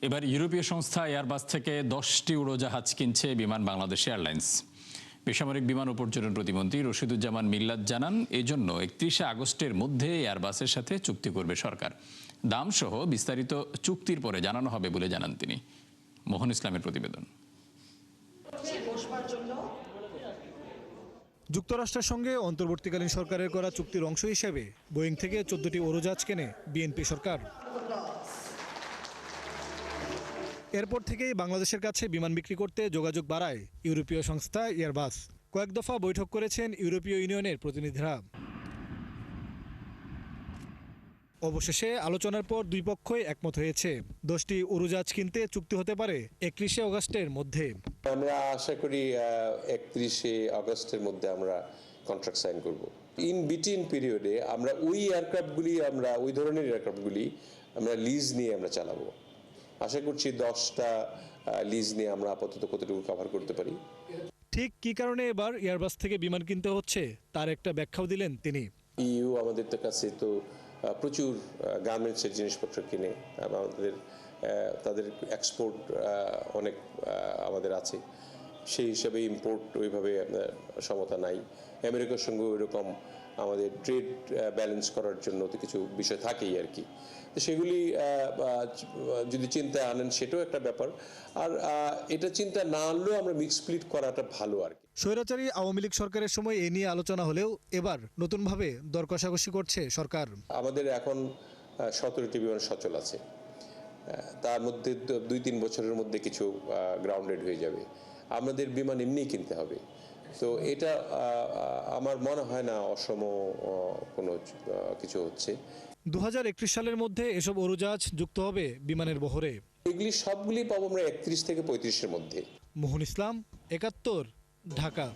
এবার ইউরোপীয় সংস্থা এয়ারবাস থেকে 10টি উড়োজাহাজ কিনছে বিমান বাংলাদেশ এয়ারলাইন্স। বেসামরিক বিমান ও পর্যটন প্রতিমন্ত্রী রশিদুজ্জামান মিল্লাত জানান, এজন্য 31 আগস্টের মধ্যে এয়ারবাসের সাথে চুক্তি করবে সরকার। দাম সহ বিস্তারিত চুক্তির পরে জানানো হবে বলে জানান তিনি। মোহন ইসলামের প্রতিবেদন। যুক্তরাষ্ট্রের সঙ্গে অন্তর্বর্তীকালীন সরকারের করা চুক্তির অংশ হিসেবে বোয়িং থেকে 14টি উড়োজাহাজ কেনে বিএনপি সরকার। এরপর থেকেই বাংলাদেশের কাছে বিমান বিক্রি করতে যোগাযোগ বাড়ায় ইউরোপীয় সংস্থা এয়ারবাস। কয়েক দফা বৈঠক করেছেন ইউরোপীয় ইউনিয়নের প্রতিনিধিরা। অবশেষে আলোচনার পর দুই পক্ষই একমত হয়েছে 10টি উড়োজাহাজ কিনতে চুক্তি হতে পারে 31 আগস্টের মধ্যে। আমরা আশা করি 31 আগস্টের মধ্যে আমরা কন্ট্রাক্ট সাইন করব। ইন বিটুইন পিরিয়ডে আমরা ওই ধরনের এয়ারক্রাফটগুলি আমরা লিজ নিয়ে আমরা চালাবো। আশা করছি 10টা লিজ নিয়ে আমরা আপাতত কতটুকু কভার করতে পারি। ঠিক কী কারণে এবার এয়ারবাস থেকে বিমান কিনতে হচ্ছে তার একটা ব্যাখ্যাও দিলেন তিনি। ইউ আমাদের কাছে তো প্রচুর গার্মেন্টসের জিনিসপত্র কিনে, তাদের এক্সপোর্ট অনেক আমাদের আছে, সেই হিসাবে ইম্পোর্ট ওইভাবে সমতা নাই। আমেরিকার সঙ্গে ওইরকম আমাদের ট্রেড ব্যালেন্স করার জন্য তো কিছু বিষয় থাকেই আর কি। তো সেগুলি যদি চিন্তায় আনেন সেটাও একটা ব্যাপার। আর এটা চিন্তা না আনলেও আমরা মিক্স ফ্লিট করাটা ভালো আর কি। স্বৈরাচারী আওয়ামী লীগ সরকারের সময় এ নিয়ে আলোচনা হলেও এবার নতুনভাবে দর কষাকষি করছে সরকার। আমাদের এখন 17টি বিমান সচল আছে, তার মধ্যে 2-3 বছরের মধ্যে কিছু গ্রাউন্ডেড হয়ে যাবে। আমাদের বিমান এমনিই কিনতে হবে। তো এটা আমার মনে হয় না অসম কোনো কিছু হচ্ছে। 2031 সালের মধ্যে এসব উড়োজাহাজ যুক্ত হবে বিমানের বহরে। এগুলি সবগুলি পাবো আমরা 31 থেকে 35-এর মধ্যে। মোহন ইসলাম, 71, ঢাকা।